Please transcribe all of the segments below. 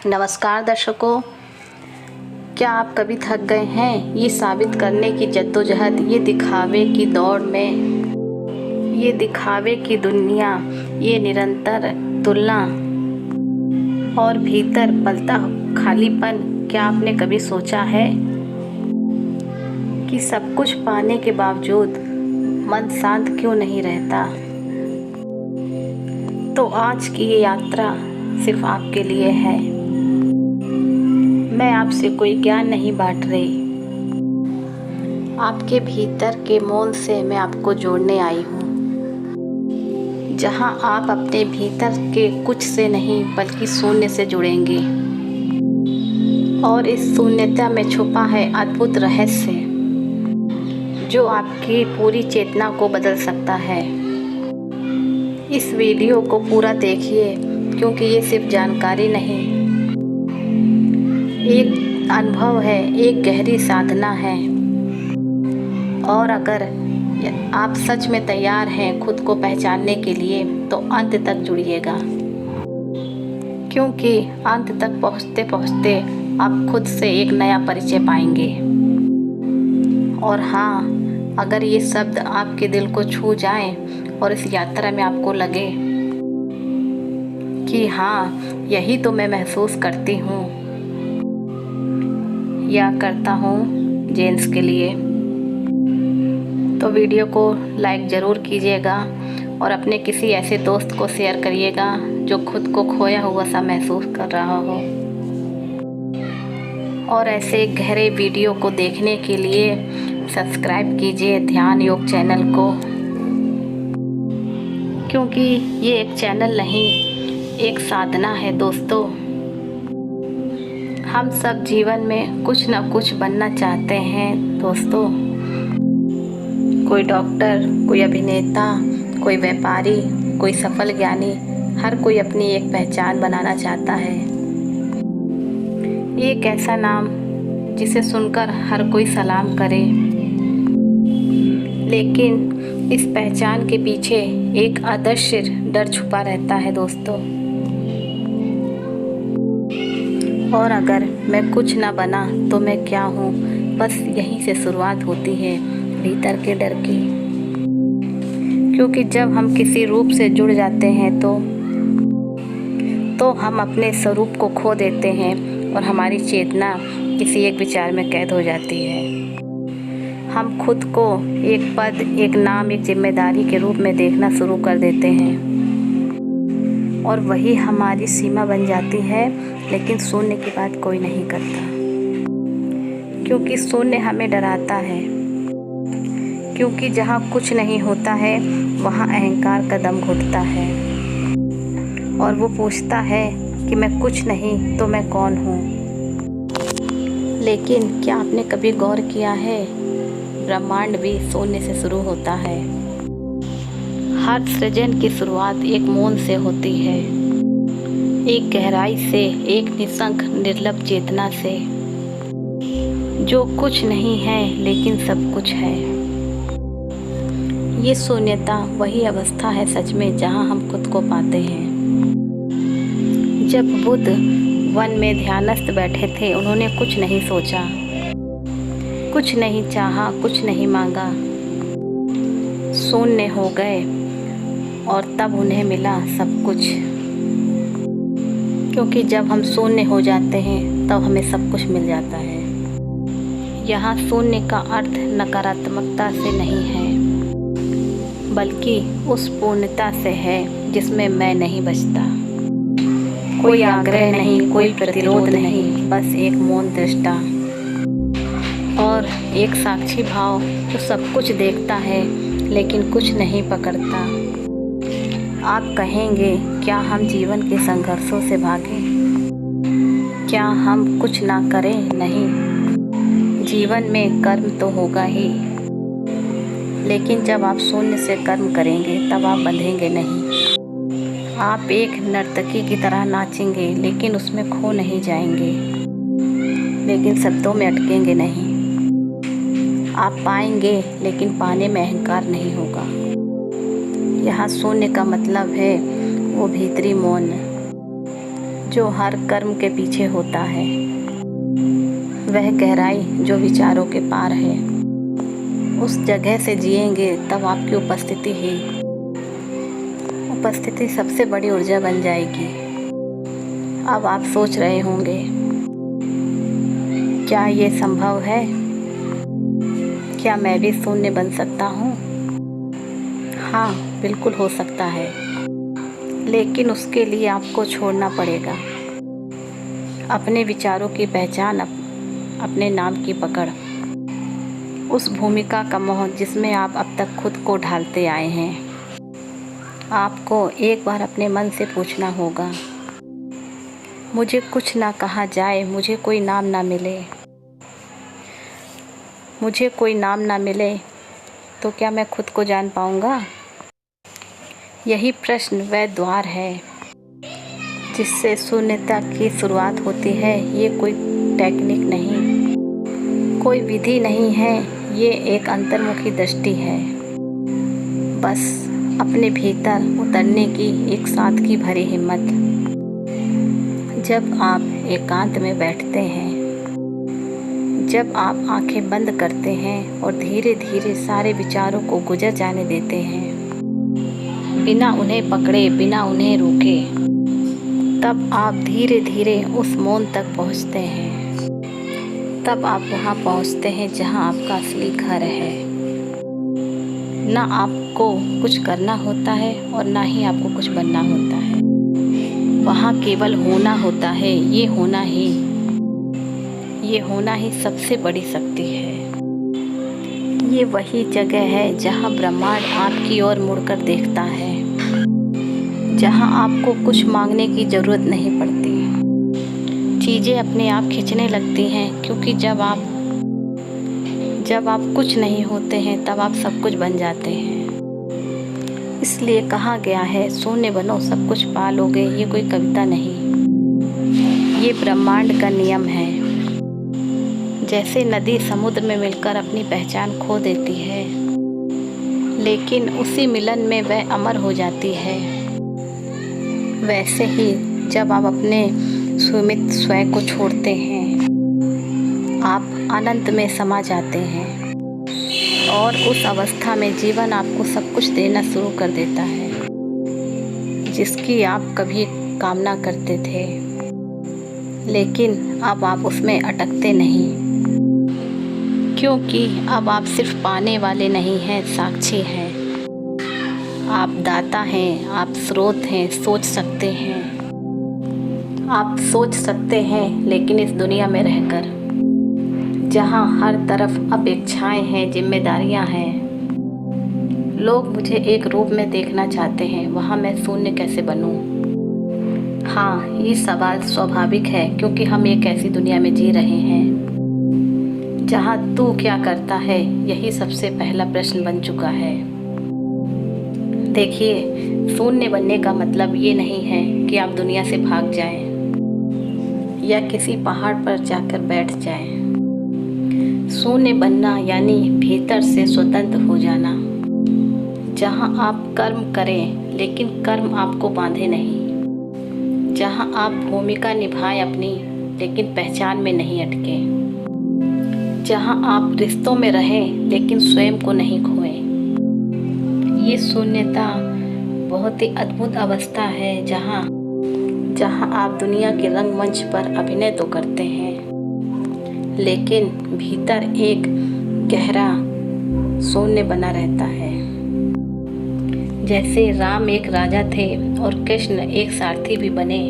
नमस्कार दर्शकों, क्या आप कभी थक गए हैं ये साबित करने की जद्दोजहद, ये दिखावे की दौड़ में, ये दिखावे की दुनिया, ये निरंतर तुलना और भीतर पलता खालीपन। क्या आपने कभी सोचा है कि सब कुछ पाने के बावजूद मन शांत क्यों नहीं रहता? तो आज की ये यात्रा सिर्फ आपके लिए है। मैं आपसे कोई ज्ञान नहीं बांट रही, आपके भीतर के मौन से मैं आपको जोड़ने आई हूँ, जहाँ आप अपने भीतर के कुछ से नहीं बल्कि शून्य से जुड़ेंगे। और इस शून्यता में छुपा है अद्भुत रहस्य जो आपकी पूरी चेतना को बदल सकता है। इस वीडियो को पूरा देखिए, क्योंकि ये सिर्फ जानकारी नहीं, एक अनुभव है, एक गहरी साधना है। और अगर आप सच में तैयार हैं खुद को पहचानने के लिए, तो अंत तक जुड़िएगा, क्योंकि अंत तक पहुँचते पहुँचते आप खुद से एक नया परिचय पाएंगे। और हाँ, अगर ये शब्द आपके दिल को छू जाएं और इस यात्रा में आपको लगे कि हाँ, यही तो मैं महसूस करती हूँ या करता हूँ जेंट्स के लिए, तो वीडियो को लाइक ज़रूर कीजिएगा और अपने किसी ऐसे दोस्त को शेयर करिएगा जो खुद को खोया हुआ सा महसूस कर रहा हो। और ऐसे गहरे वीडियो को देखने के लिए सब्सक्राइब कीजिए ध्यान योग चैनल को, क्योंकि ये एक चैनल नहीं, एक साधना है दोस्तों। हम सब जीवन में कुछ न कुछ बनना चाहते हैं दोस्तों। कोई डॉक्टर, कोई अभिनेता, कोई व्यापारी, कोई सफल ज्ञानी, हर कोई अपनी एक पहचान बनाना चाहता है। एक ऐसा नाम जिसे सुनकर हर कोई सलाम करे। लेकिन इस पहचान के पीछे एक अदृश्य डर छुपा रहता है दोस्तों। और अगर मैं कुछ ना बना तो मैं क्या हूँ, बस यहीं से शुरुआत होती है भीतर के डर की। क्योंकि जब हम किसी रूप से जुड़ जाते हैं तो हम अपने स्वरूप को खो देते हैं और हमारी चेतना किसी एक विचार में कैद हो जाती है। हम खुद को एक पद, एक नाम, एक जिम्मेदारी के रूप में देखना शुरू कर देते हैं और वही हमारी सीमा बन जाती है। लेकिन शून्य की बात कोई नहीं करता, क्योंकि शून्य हमें डराता है। क्योंकि जहाँ कुछ नहीं होता है वहाँ अहंकार का दम घुटता है और वो पूछता है कि मैं कुछ नहीं तो मैं कौन हूँ। लेकिन क्या आपने कभी गौर किया है, ब्रह्मांड भी शून्य से शुरू होता है। हर सृजन की शुरुआत एक मौन से होती है, एक गहराई से, एक निशंक निर्लप चेतना से, जो कुछ नहीं है लेकिन सब कुछ है। ये शून्यता वही अवस्था है सच में जहाँ हम खुद को पाते हैं। जब बुद्ध वन में ध्यानस्थ बैठे थे, उन्होंने कुछ नहीं सोचा, कुछ नहीं चाहा, कुछ नहीं मांगा, शून्य हो गए और तब उन्हें मिला सब कुछ। क्योंकि जब हम शून्य हो जाते हैं तब हमें सब कुछ मिल जाता है। यहाँ शून्य का अर्थ नकारात्मकता से नहीं है, बल्कि उस पूर्णता से है जिसमें मैं नहीं बचता। कोई आग्रह नहीं, कोई प्रतिरोध नहीं, बस एक मौन दृष्टा और एक साक्षी भाव जो सब कुछ देखता है लेकिन कुछ नहीं पकड़ता। आप कहेंगे, क्या हम जीवन के संघर्षों से भागें? क्या हम कुछ ना करें? नहीं, जीवन में कर्म तो होगा ही, लेकिन जब आप शून्य से कर्म करेंगे तब आप बंधेंगे नहीं। आप एक नर्तकी की तरह नाचेंगे, लेकिन उसमें खो नहीं जाएंगे, लेकिन शब्दों में अटकेंगे नहीं। आप पाएंगे, लेकिन पाने में अहंकार नहीं होगा। यहाँ शून्य का मतलब है वो भीतरी मौन, जो हर कर्म के पीछे होता है, वह गहराई जो विचारों के पार है। उस जगह से जिएंगे तब आपकी उपस्थिति सबसे बड़ी ऊर्जा बन जाएगी। अब आप सोच रहे होंगे, क्या ये संभव है? क्या मैं भी शून्य बन सकता हूँ? हाँ, बिल्कुल हो सकता है, लेकिन उसके लिए आपको छोड़ना पड़ेगा अपने विचारों की पहचान, अपने नाम की पकड़, उस भूमिका का मोह जिसमें आप अब तक खुद को ढालते आए हैं। आपको एक बार अपने मन से पूछना होगा, मुझे कुछ ना कहा जाए, मुझे कोई नाम ना मिले तो क्या मैं खुद को जान पाऊंगा? यही प्रश्न वह द्वार है जिससे शून्यता की शुरुआत होती है। ये कोई टेक्निक नहीं, कोई विधि नहीं है, ये एक अंतर्मुखी दृष्टि है। बस अपने भीतर उतरने की एक सादगी भरी हिम्मत। जब आप एकांत में बैठते हैं, जब आप आंखें बंद करते हैं और धीरे धीरे सारे विचारों को गुजर जाने देते हैं, बिना उन्हें पकड़े, बिना उन्हें रोके, तब आप धीरे धीरे उस मौन तक पहुंचते हैं। तब आप वहां पहुंचते हैं जहां आपका असली घर है। ना आपको कुछ करना होता है और ना ही आपको कुछ बनना होता है। वहाँ केवल होना होता है। ये होना ही सबसे बड़ी शक्ति है। ये वही जगह है जहाँ ब्रह्मांड आपकी ओर मुड़कर देखता है, जहाँ आपको कुछ मांगने की ज़रूरत नहीं पड़ती। चीज़ें अपने आप खिंचने लगती हैं, क्योंकि जब आप कुछ नहीं होते हैं तब आप सब कुछ बन जाते हैं। इसलिए कहा गया है, शून्य बनो सब कुछ पा लोगे। ये कोई कविता नहीं, ये ब्रह्मांड का नियम है। जैसे नदी समुद्र में मिलकर अपनी पहचान खो देती है, लेकिन उसी मिलन में वह अमर हो जाती है, वैसे ही जब आप अपने सीमित स्वयं को छोड़ते हैं, आप अनंत में समा जाते हैं और उस अवस्था में जीवन आपको सब कुछ देना शुरू कर देता है, जिसकी आप कभी कामना करते थे। लेकिन अब आप उसमें अटकते नहीं, क्योंकि अब आप सिर्फ पाने वाले नहीं हैं, साक्षी हैं। आप दाता हैं, आप स्रोत हैं, सोच सकते हैं। आप सोच सकते हैं, लेकिन इस दुनिया में रहकर, जहाँ हर तरफ अपेक्षाएं हैं, जिम्मेदारियां हैं। लोग मुझे एक रूप में देखना चाहते हैं, वहाँ मैं शून्य कैसे बनूं? हाँ, ये सवाल स्वाभाविक है, क्योंकि हम एक ऐसी दुनिया में जी रहे हैं जहाँ तू क्या करता है यही सबसे पहला प्रश्न बन चुका है। देखिए, शून्य बनने का मतलब ये नहीं है कि आप दुनिया से भाग जाएं या किसी पहाड़ पर जाकर बैठ जाएं। शून्य बनना यानी भीतर से स्वतंत्र हो जाना, जहाँ आप कर्म करें लेकिन कर्म आपको बांधे नहीं, जहाँ आप भूमिका निभाएं अपनी लेकिन पहचान में नहीं अटके, जहाँ आप रिश्तों में रहें लेकिन स्वयं को नहीं खोएं। ये शून्यता बहुत ही अद्भुत अवस्था है, जहाँ आप दुनिया के रंगमंच पर अभिनय तो करते हैं, लेकिन भीतर एक गहरा शून्य बना रहता है। जैसे राम एक राजा थे और कृष्ण एक सारथी भी बने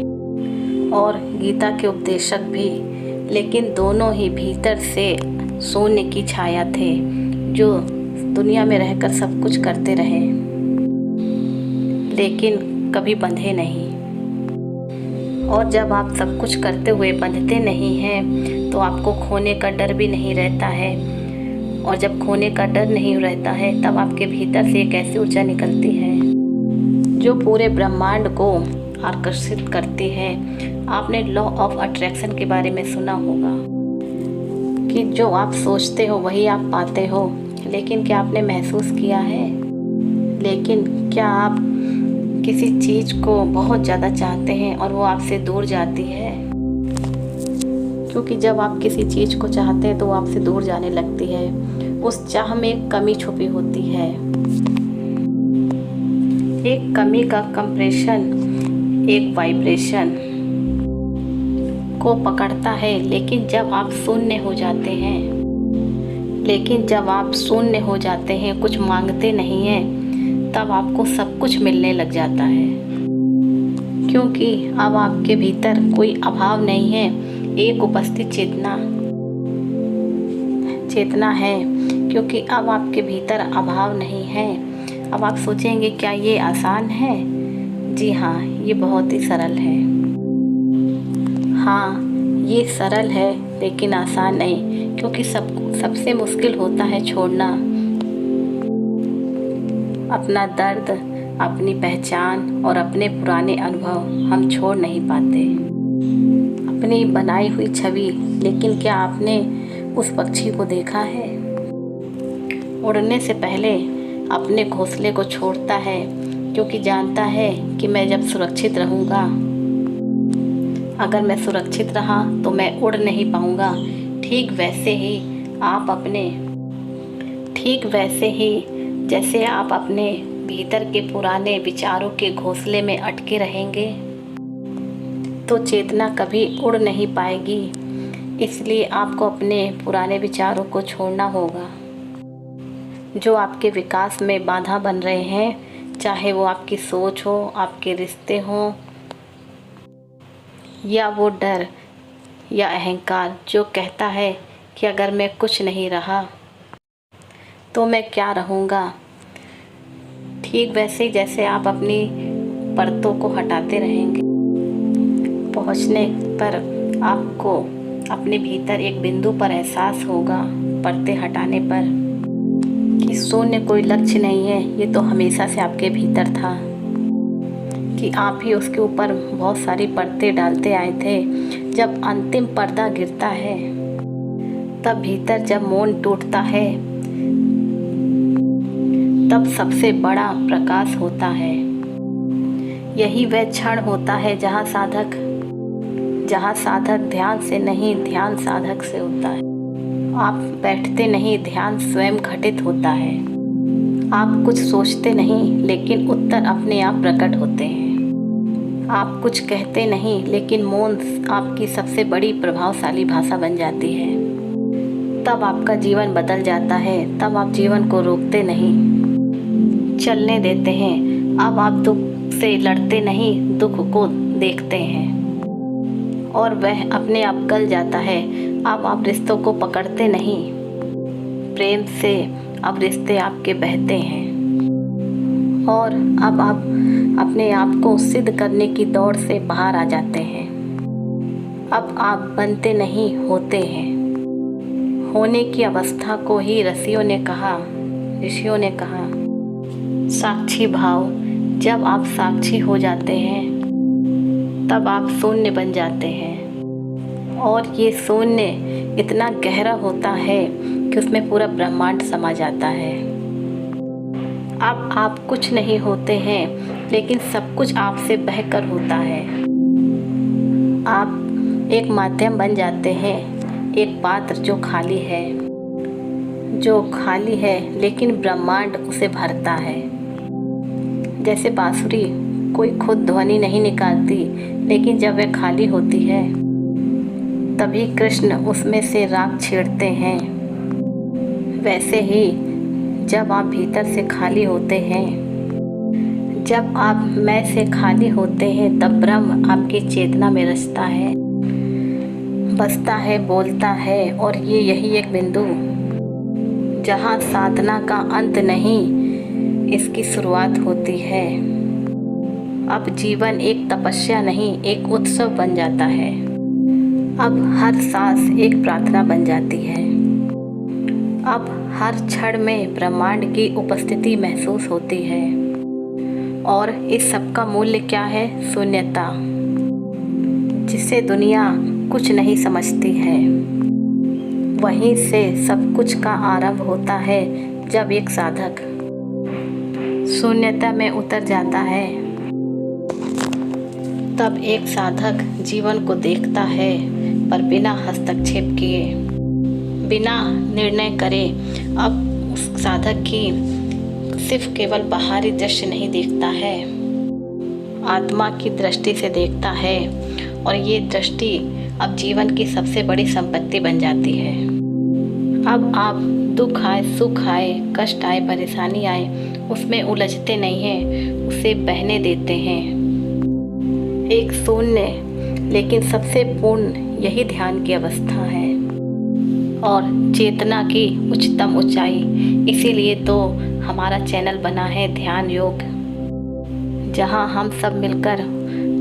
और गीता के उपदेशक भी, लेकिन दोनों ही भीतर से शून्य की छाया थे, जो दुनिया में रहकर सब कुछ करते रहे लेकिन कभी बंधे नहीं। और जब आप सब कुछ करते हुए बंधते नहीं हैं तो आपको खोने का डर भी नहीं रहता है, और जब खोने का डर नहीं रहता है तब आपके भीतर से एक ऐसी ऊर्जा निकलती है जो पूरे ब्रह्मांड को आकर्षित करती है। आपने लॉ ऑफ अट्रैक्शन के बारे में सुना होगा कि जो आप सोचते हो वही आप पाते हो, लेकिन क्या आपने महसूस किया है? लेकिन क्या आप किसी चीज़ को बहुत ज़्यादा चाहते हैं और वो आपसे दूर जाती है, क्योंकि जब आप किसी चीज़ को चाहते हैं तो वो आपसे दूर जाने लगती है। उस चाह में एक कमी छुपी होती है। एक कमी का कंप्रेशन एक वाइब्रेशन को पकड़ता है, लेकिन जब आप शून्य हो जाते हैं, कुछ मांगते नहीं हैं, तब आपको सब कुछ मिलने लग जाता है। क्योंकि अब आपके भीतर कोई अभाव नहीं है, एक उपस्थित चेतना है। क्योंकि अब आपके भीतर अभाव नहीं है। अब आप सोचेंगे क्या ये आसान है? जी हाँ, ये बहुत ही सरल है। हाँ, ये सरल है लेकिन आसान नहीं, क्योंकि सबसे मुश्किल होता है छोड़ना। अपना दर्द, अपनी पहचान और अपने पुराने अनुभव हम छोड़ नहीं पाते। अपनी बनाई हुई छवि, लेकिन क्या आपने उस पक्षी को देखा है? उड़ने से पहले अपने घोंसले को छोड़ता है, क्योंकि जानता है कि मैं जब सुरक्षित रहूँगा, अगर मैं सुरक्षित रहा तो मैं उड़ नहीं पाऊँगा। ठीक वैसे ही जैसे आप अपने भीतर के पुराने विचारों के घोंसले में अटके रहेंगे, तो चेतना कभी उड़ नहीं पाएगी। इसलिए आपको अपने पुराने विचारों को छोड़ना होगा, जो आपके विकास में बाधा बन रहे हैं। चाहे वो आपकी सोच हो, आपके रिश्ते हों, या वो डर या अहंकार जो कहता है कि अगर मैं कुछ नहीं रहा तो मैं क्या रहूँगा। ठीक वैसे ही जैसे आप अपनी परतों को हटाते रहेंगे, पहुँचने पर आपको अपने भीतर एक बिंदु पर एहसास होगा, परतें हटाने पर, कि शून्य कोई लक्ष्य नहीं है। ये तो हमेशा से आपके भीतर था, कि आप ही उसके ऊपर बहुत सारी परतें डालते आए थे। जब अंतिम पर्दा गिरता है, तब भीतर जब मौन टूटता है, तब सबसे बड़ा प्रकाश होता है। यही वह क्षण होता है जहाँ साधक ध्यान से नहीं, ध्यान साधक से होता है। आप बैठते नहीं, ध्यान स्वयं घटित होता है। आप कुछ सोचते नहीं, लेकिन उत्तर अपने आप प्रकट होते हैं। आप कुछ कहते नहीं, लेकिन मौन आपकी सबसे बड़ी प्रभावशाली भाषा बन जाती है। तब आपका जीवन बदल जाता है। तब आप जीवन को रोकते नहीं, चलने देते हैं। अब आप दुख से लड़ते नहीं, दुख को देखते हैं और वह अपने आप गल जाता है। अब आप रिश्तों को पकड़ते नहीं, प्रेम से अब रिश्ते आपके बहते हैं। और अब आप अपने आप को सिद्ध करने की दौड़ से बाहर आ जाते हैं। अब आप बनते नहीं, होते हैं। होने की अवस्था को ही ऋषियों ने कहा साक्षी भाव। जब आप साक्षी हो जाते हैं, तब आप शून्य बन जाते हैं। और ये शून्य इतना गहरा होता है कि उसमें पूरा ब्रह्मांड समा जाता है। अब आप कुछ नहीं होते हैं, लेकिन सब कुछ आपसे बहकर होता है। आप एक माध्यम बन जाते हैं, एक पात्र जो खाली है, लेकिन ब्रह्मांड उसे भरता है। जैसे बांसुरी कोई खुद ध्वनि नहीं निकालती, लेकिन जब वह खाली होती है, तभी कृष्ण उसमें से राग छेड़ते हैं। वैसे ही जब आप भीतर से खाली होते हैं, जब आप मैं से खाली होते हैं, तब ब्रह्म आपकी चेतना में रचता है, बसता है, बोलता है। और यही एक बिंदु जहाँ साधना का अंत नहीं, इसकी शुरुआत होती है। अब जीवन एक तपस्या नहीं, एक उत्सव बन जाता है। अब हर सांस एक प्रार्थना बन जाती है। अब हर क्षण में ब्रह्मांड की उपस्थिति महसूस होती है। और इस सब का मूल्य क्या है? शून्यता, जिसे दुनिया कुछ नहीं समझती है। वहीं से सब कुछ का आरंभ होता है, जब एक साधक शून्यता में उतर जाता है तब एक साधक जीवन को देखता है, पर बिना हस्तक्षेप किए, बिना निर्णय करे। अब उस साधक की सिर्फ केवल बाहरी दृश्य नहीं देखता है, आत्मा की दृष्टि से देखता है, और ये दृष्टि अब जीवन की सबसे बड़ी संपत्ति बन जाती है। अब आप दुख आए, सुख आए, कष्ट आए, परेशानी आए, उसमें उलझते नहीं हैं, उसे बहने देते हैं। एक शून्य लेकिन सबसे पूर्ण यही ध्यान की अवस्था है और चेतना की उच्चतम ऊंचाई। इसीलिए तो हमारा चैनल बना है ध्यान योग, जहां हम सब मिलकर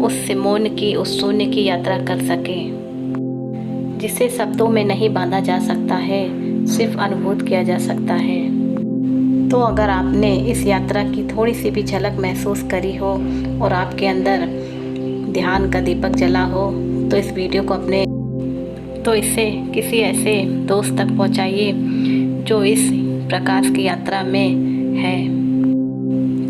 उस सिमोन की, उस शून्य की यात्रा कर सकें, जिसे शब्दों में नहीं बांधा जा सकता है, सिर्फ अनुभूत किया जा सकता है। तो अगर आपने इस यात्रा की थोड़ी सी भी झलक महसूस करी हो और आपके अंदर ध्यान का दीपक जला हो, तो इस वीडियो को इसे किसी ऐसे दोस्त तक पहुंचाइए जो इस प्रकाश की यात्रा में है,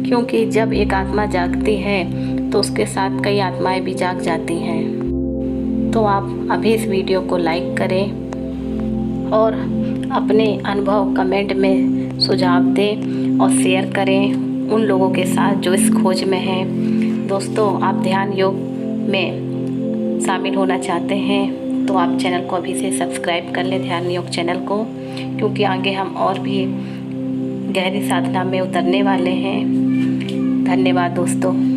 क्योंकि जब एक आत्मा जागती है तो उसके साथ कई आत्माएं भी जाग जाती हैं। तो आप अभी इस वीडियो को लाइक करें और अपने अनुभव कमेंट में सुझाव दें और शेयर करें उन लोगों के साथ जो इस खोज में हैं। दोस्तों, आप ध्यान योग में शामिल होना चाहते हैं तो आप चैनल को अभी से सब्सक्राइब कर लें, ध्यान योग चैनल को, क्योंकि आगे हम और भी गहरी साधना में उतरने वाले हैं। धन्यवाद दोस्तों।